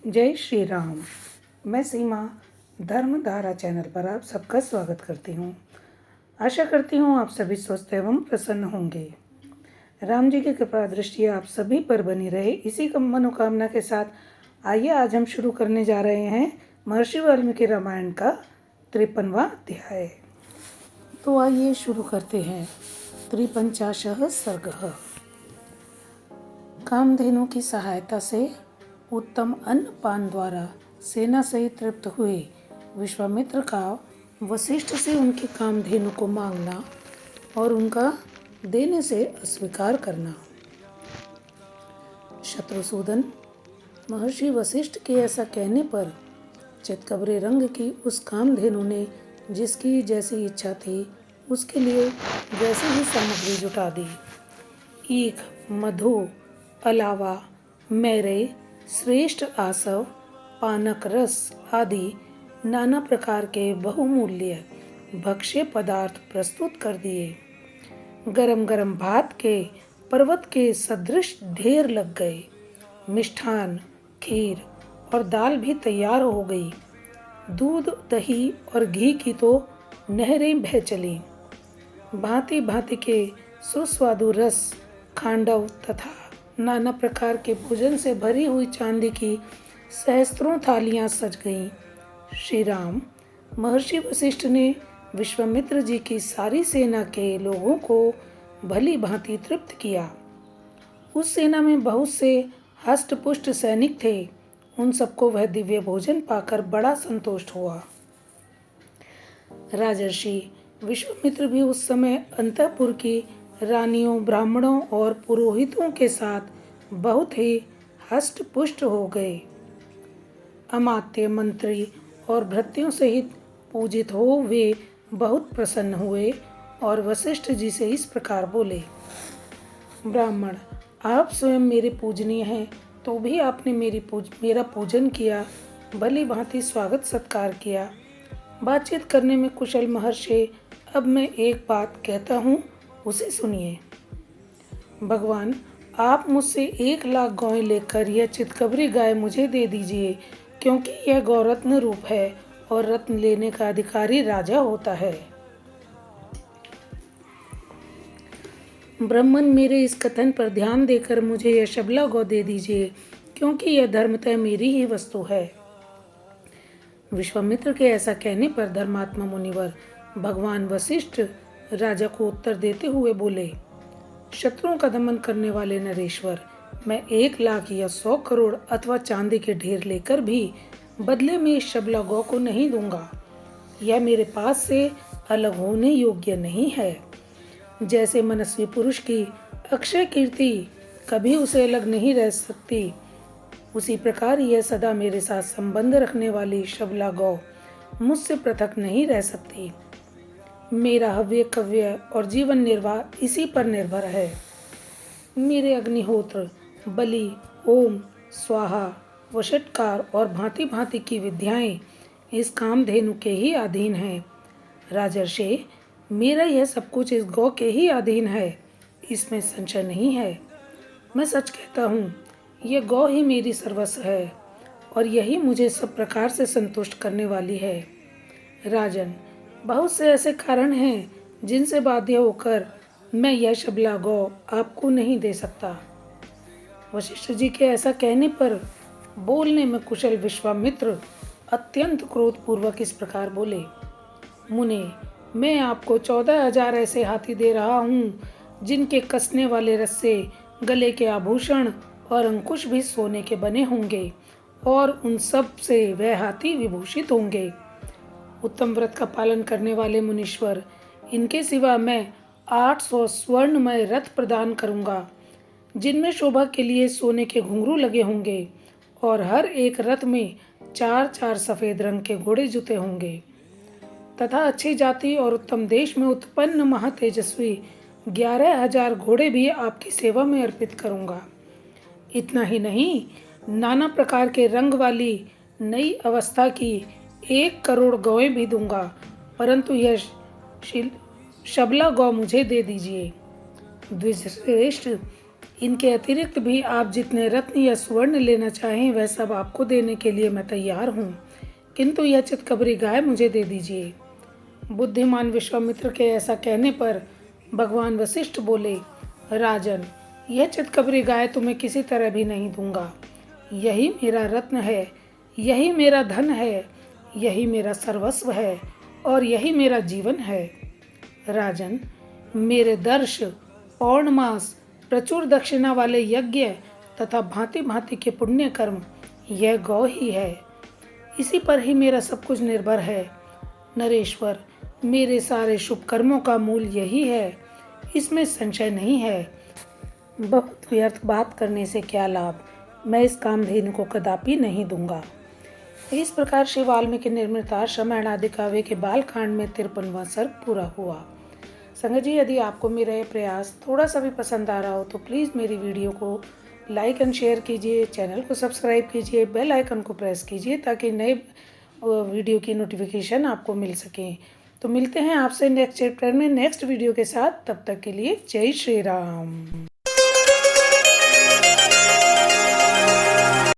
जय श्री राम। मैं सीमा धर्मधारा चैनल पर आप सबका स्वागत करती हूँ। आशा करती हूँ आप सभी स्वस्थ एवं प्रसन्न होंगे। राम जी की कृपा दृष्टि आप सभी पर बनी रहे, इसी मनोकामना के साथ आइए आज हम शुरू करने जा रहे हैं महर्षि वाल्मीकि रामायण का 53वां अध्याय। तो आइए शुरू करते हैं। 53 सर्गः। कामधेनु की सहायता से उत्तम अन्न पान द्वारा सेना से तृप्त हुए विश्वामित्र का वशिष्ठ से उनकी कामधेनु को मांगना और उनका देने से अस्वीकार करना। शत्रुसूदन, महर्षि वशिष्ठ के ऐसा कहने पर चितकबरे रंग की उस कामधेनु ने जिसकी जैसी इच्छा थी उसके लिए वैसी ही सामग्री जुटा दी। ईख, मधु, अलावा, मैरे, श्रेष्ठ आसव, पानक रस आदि नाना प्रकार के बहुमूल्य भक्ष्य पदार्थ प्रस्तुत कर दिए। गरम गरम भात के पर्वत के सदृश ढेर लग गए। मिष्ठान, खीर और दाल भी तैयार हो गई। दूध, दही और घी की तो नहरें बह चली। भांति भांति के सुस्वादु रस, खांडव तथा नाना प्रकार के भोजन से भरी हुई चांदी की सहस्त्रों थालियां सज गईं। श्री राम, महर्षि वशिष्ठ ने विश्वामित्र जी की सारी सेना के लोगों को भली भांति तृप्त किया। उस सेना में बहुत से हष्ट पुष्ट सैनिक थे। उन सबको वह दिव्य भोजन पाकर बड़ा संतुष्ट हुआ। राजर्षि विश्वामित्र भी उस समय अंतःपुर की रानियों, ब्राह्मणों और पुरोहितों के साथ बहुत ही हष्ट पुष्ट हो गए। अमात्य, मंत्री और भृत्यों सहित पूजित हो वे बहुत प्रसन्न हुए और वशिष्ठ जी से इस प्रकार बोले। ब्राह्मण, आप स्वयं मेरे पूजनीय हैं, तो भी आपने मेरा पूजन किया, भली भांति स्वागत सत्कार किया। बातचीत करने में कुशल महर्षि, अब मैं एक बात कहता हूँ, उसे सुनिए। भगवान, आप मुझसे 1,00,000 गौएं लेकर यह चितकबरी गाय मुझे दे दीजिए, क्योंकि यह गौरत्न रूप है और रत्न लेने का अधिकारी राजा होता है। ब्राह्मण, मेरे इस कथन पर ध्यान देकर मुझे यह शबला गौ दे दीजिए, क्योंकि यह धर्मतः मेरी ही वस्तु है। विश्वामित्र के ऐसा कहने पर धर्मात्मा मुनिवर भगवान वशिष्ठ राजा को उत्तर देते हुए बोले। शत्रुओं का दमन करने वाले नरेश्वर, मैं 1,00,000 या 100 करोड़ अथवा चांदी के ढेर लेकर भी बदले में इस शबला गौ को नहीं दूंगा। यह मेरे पास से अलग होने योग्य नहीं है। जैसे मनस्वी पुरुष की अक्षय कीर्ति कभी उसे अलग नहीं रह सकती, उसी प्रकार यह सदा मेरे साथ संबंध रखने वाली शबला गौ मुझसे पृथक नहीं रह सकती। मेरा हव्य, कव्य और जीवन निर्वाह इसी पर निर्भर है। मेरे अग्निहोत्र, बलि, ओम, स्वाहा, वषट्कार और भांति भांति की विद्याएं इस कामधेनु के ही अधीन हैं। राजर्षि, मेरा यह सब कुछ इस गौ के ही अधीन है, इसमें संशय नहीं है। मैं सच कहता हूँ, यह गौ ही मेरी सर्वस्व है और यही मुझे सब प्रकार से संतुष्ट करने वाली है। राजन, बहुत से ऐसे कारण हैं जिनसे बाध्य होकर मैं यह शबला गौ आपको नहीं दे सकता। वशिष्ठ जी के ऐसा कहने पर बोलने में कुशल विश्वामित्र अत्यंत क्रोधपूर्वक इस प्रकार बोले। मुने, मैं आपको 14,000 ऐसे हाथी दे रहा हूँ जिनके कसने वाले रस्से, गले के आभूषण और अंकुश भी सोने के बने होंगे और उन सब से वह हाथी विभूषित होंगे। उत्तम व्रत का पालन करने वाले मुनीश्वर, इनके सिवा मैं 800 स्वर्णमय रथ प्रदान करूंगा, जिनमें शोभा के लिए सोने के घुंघरू लगे होंगे और हर एक रथ में 4-4 सफेद रंग के घोड़े जुते होंगे तथा अच्छी जाति और उत्तम देश में उत्पन्न महातेजस्वी 11,000 घोड़े भी आपकी सेवा में अर्पित करूंगा। इतना ही नहीं, नाना प्रकार के रंग वाली नई अवस्था की 1 करोड़ गौएं भी दूंगा, परंतु यह शबला गौ मुझे दे दीजिए। द्विजश्रेष्ठ, इनके अतिरिक्त भी आप जितने रत्न या स्वर्ण लेना चाहें वह सब आपको देने के लिए मैं तैयार हूँ, किंतु यह चितकबरी गाय मुझे दे दीजिए। बुद्धिमान विश्वामित्र के ऐसा कहने पर भगवान वशिष्ठ बोले, राजन, यह चितकबरी गाय तुम्हें किसी तरह भी नहीं दूंगा। यही मेरा रत्न है, यही मेरा धन है, यही मेरा सर्वस्व है और यही मेरा जीवन है। राजन, मेरे दर्श, पौर्णमास, प्रचुर दक्षिणा वाले यज्ञ तथा भांति भांति के पुण्य कर्म, यह गौ ही है। इसी पर ही मेरा सब कुछ निर्भर है। नरेश्वर, मेरे सारे शुभ कर्मों का मूल यही है, इसमें संशय नहीं है। बहुत व्यर्थ बात करने से क्या लाभ, मैं इस कामधेनु को कदापि नहीं दूंगा। इस प्रकार श्री वाल्मीकि निर्मित रामायण आदि काव्य के बालकांड में 53वां सर्ग पूरा हुआ। संगत जी, यदि आपको मेरा ये प्रयास थोड़ा सा भी पसंद आ रहा हो तो प्लीज़ मेरी वीडियो को लाइक एंड शेयर कीजिए, चैनल को सब्सक्राइब कीजिए, बेल आइकन को प्रेस कीजिए ताकि नए वीडियो की नोटिफिकेशन आपको मिल सके। तो मिलते हैं आपसे नेक्स्ट चैप्टर में नेक्स्ट वीडियो के साथ। तब तक के लिए जय श्री राम।